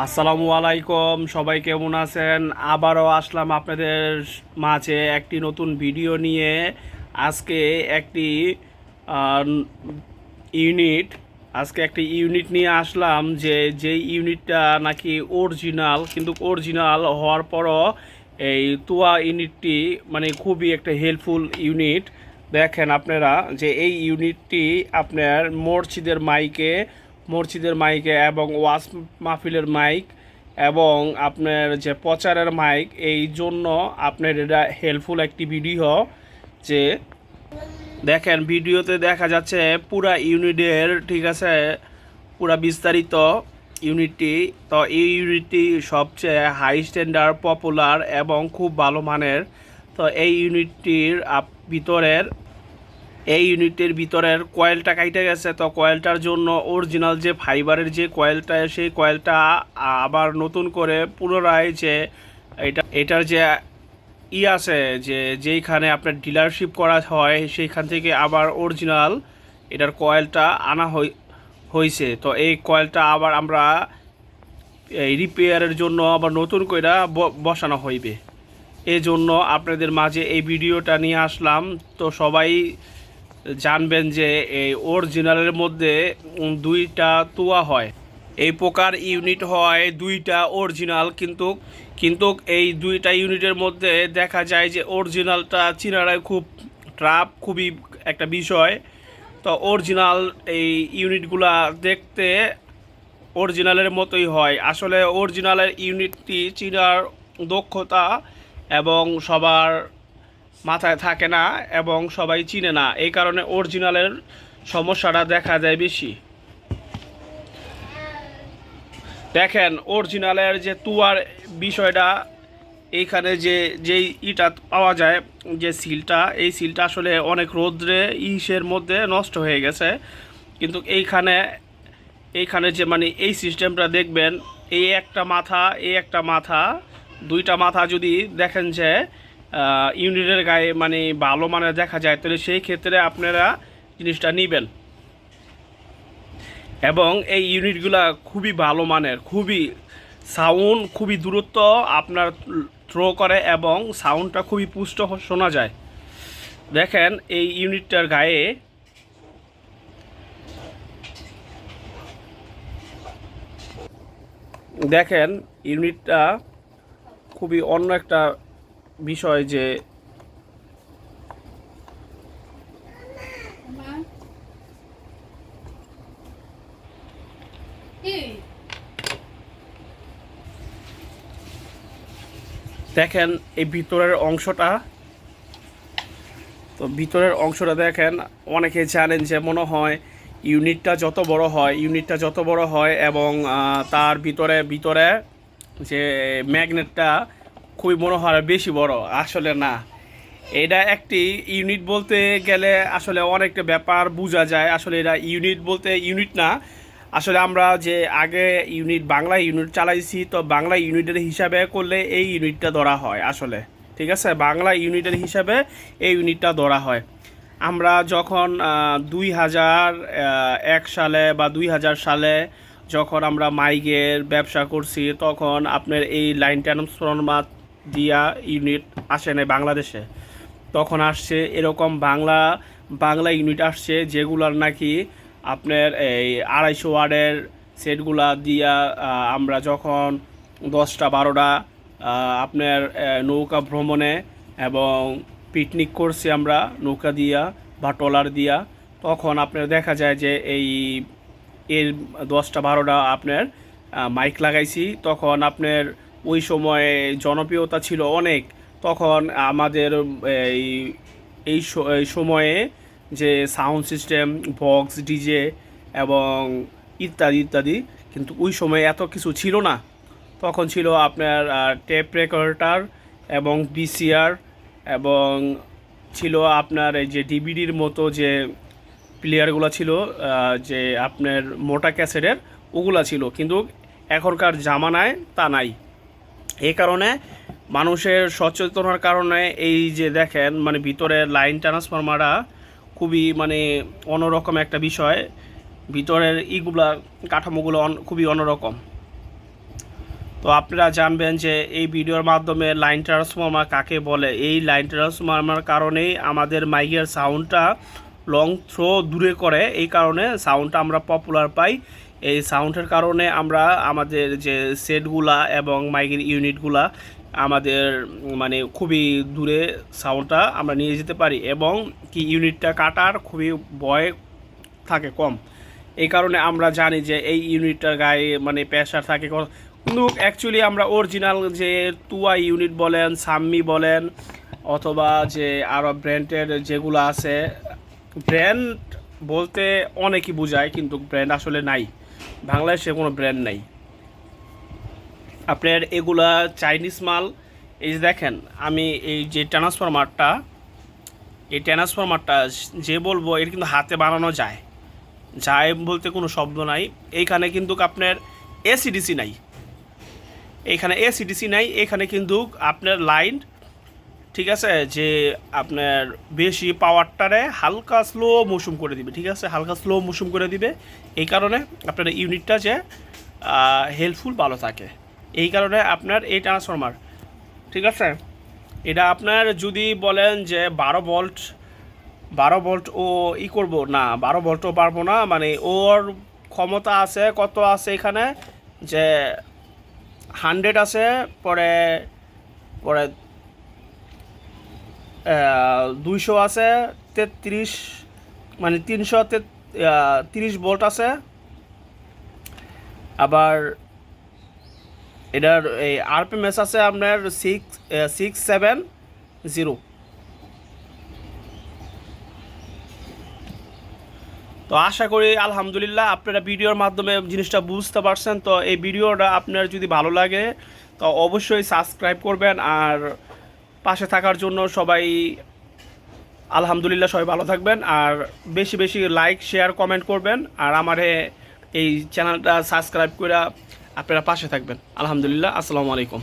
আসসালামু আলাইকুম, সবাই কেমন আছেন? আবারও আসলাম আপনাদের মাঝে একটি নতুন ভিডিও নিয়ে। আজকে একটি আহ, ইউনিট আজকে একটি ইউনিট নিয়ে আসলাম, যেই ইউনিটটা নাকি অরিজিনাল, কিন্তু অরিজিনাল হওয়ার পরও এই তুয়া ইউনিটটি মানে খুবই একটা হেল্পফুল ইউনিট। দেখেন আপনারা যে এই ইউনিটটি আপনার মসজিদের মাইকে এবং ওয়াজ মাহফিলের মাইক এবং আপনার যে প্রচারের মাইক, এই জন্য আপনার এটা হেল্পফুল একটি ভিডিও। যে দেখেন ভিডিওতে দেখা যাচ্ছে পুরা ইউনিটের, ঠিক আছে, পুরা বিস্তারিত ইউনিটটি। তো এই ইউনিটটি সবচেয়ে হাই স্ট্যান্ডার্ড, পপুলার এবং খুব ভালো মানের। তো ভিতরের এই ইউনিটের ভিতরের কয়েলটা কাইটে গেছে। তো কয়েলটার জন্য অরিজিনাল যে ফাইবারের যে কয়েলটা, সেই কয়েলটা আবার নতুন করে পুনরায় যে এটার যে আছে, যেইখানে আপনার ডিলারশিপ করা হয়, সেইখান থেকে আবার অরিজিনাল এটার কয়েলটা আনা হয়েছে। তো এই কয়েলটা আবার আমরা এই রিপেয়ারের জন্য আবার নতুন করে বসানো হইবে। এই জন্য আপনাদের মাঝে এই ভিডিওটা নিয়ে আসলাম। তো সবাই জানবেন যে এই অরিজিনালের মধ্যে দুইটা তুয়া হয়। এই প্রকার ইউনিট হয় দুইটা অরিজিনাল, কিন্তু কিন্তু এই দুইটা ইউনিটের মধ্যে দেখা যায় যে অরিজিনালটা চিনারায় খুব খুবই একটা বিষয়। তো অরিজিনাল এই ইউনিটগুলা দেখতে অরিজিনালের মতোই হয়। আসলে অরিজিনালের ইউনিটটি চিনার দক্ষতা এবং সবার মাথায় থাকে না এবং সবাই চিনে না, এই কারণে অরিজিনালের সমস্যাটা দেখা যায় বেশি। দেখেন অরিজিনালের যে তুয়ার বিষয়টা, এইখানে যেই ইটা পাওয়া যায়, যে সিলটা, এই সিলটা আসলে অনেক রৌদ্রে ইসের মধ্যে নষ্ট হয়ে গেছে। কিন্তু এইখানে যে মানে এই সিস্টেমটা দেখবেন, এই একটা মাথা দুইটা মাথা যদি দেখেন যে ইউনিটের গায়ে মানে ভালো মানের দেখা যায়, তাহলে সেই ক্ষেত্রে আপনারা জিনিসটা নেবেন। এবং এই ইউনিটগুলা খুবই ভালো মানের, খুবই সাউন্ড, খুবই দূরত্ব আপনার থ্রো করে এবং সাউন্ডটা খুবই পুষ্ট শোনা যায়। দেখেন এই ইউনিটটার গায়ে দেখেন ইউনিটটা খুবই অন্য একটা বিষয়। যে দেখেন এই ভিতরের অংশটা দেখেন। অনেকে জানেন যে মনে হয় ইউনিটটা যত বড় হয় এবং তার ভিতরে যে ম্যাগনেটটা খুবই মনে হয় বেশি বড়। আসলে না, এটা একটি ইউনিট বলতে গেলে আসলে অনেকটা ব্যাপার বোঝা যায়। আসলে এটা ইউনিট বলতে ইউনিট না, আসলে আমরা যে আগে বাংলা ইউনিট চালাইছি, তো বাংলা ইউনিটের হিসাবে করলে এই ইউনিটটা ধরা হয় আসলে। ঠিক আছে, বাংলা ইউনিটের হিসাবে এই ইউনিটটা ধরা হয়। আমরা যখন 2001 সালে বা 2000 সালে যখন আমরা মাইকের ব্যবসা করছি, তখন আপনার এই লাইন ট্রান্সফরমার দিয়া ইউনিট আসে না বাংলাদেশে। তখন আসছে এরকম বাংলা ইউনিট আসছে, যেগুলার নাকি আপনার এই 250 ওয়াটের সেটগুলা দিয়া আমরা যখন 10টা 12টা আপনার নৌকা ভ্রমণে এবং পিকনিক করছি আমরা নৌকা দিয়া বা ট্রলার দিয়া, তখন আপনার দেখা যায় যে এর 10টা 12টা আপনার মাইক লাগাইছি। তখন আপনার ওই সময়ে জনপ্রিয়তা ছিল অনেক। তখন আমাদের এই এই সময়ে যে সাউন্ড সিস্টেম, বক্স, ডিজে এবং ইত্যাদি ইত্যাদি, কিন্তু ওই সময় এত কিছু ছিল না। তখন ছিল আপনার টেপ রেকর্ডার এবং ভিসিআর, এবং ছিল আপনার এই যে ডিভিডির মতো যে প্লেয়ারগুলো ছিল, যে আপনার মোটা ক্যাসেটের, ওগুলা ছিল। কিন্তু এখনকার জামানায় তা নাই। এই কারণে মানুষের সচেতনার কারণে এই যে দেখেন মানে ভিতরে লাইন ট্রান্সফরমারটা খুবই মানে অন্যরকম একটা বিষয়। ভিতরের কাঠামোগুলো খুবই অন্যরকম। তো আপনারা জানবেন যে এই ভিডিওর মাধ্যমে লাইন ট্রান্সফর্মার কাকে বলে। এই লাইন ট্রান্সফর্মার কারণেই আমাদের মাইকের সাউন্ডটা লং থ্রো দূরে করে, এই কারণে সাউন্ডটা আমরা পপুলার পাই। এই সাউন্ডের কারণে আমরা আমাদের যে সেটগুলা এবং মাইকের ইউনিটগুলা আমাদের মানে খুবই দূরে সাউন্ডটা আমরা নিয়ে যেতে পারি, এবং কি ইউনিটটা কাটার খুবই ভয় থাকে কম। এই কারণে আমরা জানি যে এই ইউনিটটার গায়ে মানে প্রেশার থাকে, কিন্তু অ্যাকচুয়ালি আমরা অরিজিনাল যে তুয়া ইউনিট বলেন, সাম্মি বলেন, অথবা যে আরও ব্র্যান্ডের যেগুলো আছে, ব্র্যান্ড বলতে অনেকই বোঝায় কিন্তু ব্র্যান্ড আসলে নাই, বাংলাদেশে কোনো ব্র্যান্ড নাই। আপনার এগুলা চাইনিজ মাল। এই যে দেখেন, আমি এই যে ট্রান্সফরমারটা, এই ট্রান্সফরমারটা যে বলবো এটা কিন্তু হাতে বানানো যায়, যায় বলতে কোনো শব্দ নাই। এইখানে কিন্তু আপনার এসিডিসি নাই, এইখানে এসিডিসি নাই, এখানে কিন্তু আপনার লাইন ঠিক আছে যে আপনার বেশি পাওয়ারটারে হালকা স্লো মোশন করে দিবে, ঠিক আছে, হালকা স্লো মোশন করে দিবে। এই কারণে আপনার ইউনিটটা যে হেল্পফুল ভালো থাকে, এই কারণে আপনার এই ট্রান্সফরমার ঠিক আছে। এটা আপনার যদি বলেন যে 12 ভোল্ট ও করবো না, 12 ভোল্টও পারবো না, মানে ওর ক্ষমতা আছে কত আছে এখানে যে 100 আছে, পরে পরে 200 আছে, 33 মানে 330 ভোল্ট আছে। আবার এটার এই আরপিএমএস আছে আপনার 670। তো আশা করি আলহামদুলিল্লাহ আপনারা ভিডিওর মাধ্যমে জিনিসটা বুঝতে পারছেন। তো এই ভিডিওটা আপনার যদি ভালো লাগে তো অবশ্যই সাবস্ক্রাইব করবেন, আর পাশে থাকার জন্য সবাই আলহামদুলিল্লাহ সবাই ভালো থাকবেন, আর বেশি বেশি লাইক শেয়ার কমেন্ট করবেন, আর আমারে এই চ্যানেলটা সাবস্ক্রাইব করে আপনারা পাশে থাকবেন। আলহামদুলিল্লাহ, আসসালামু আলাইকুম।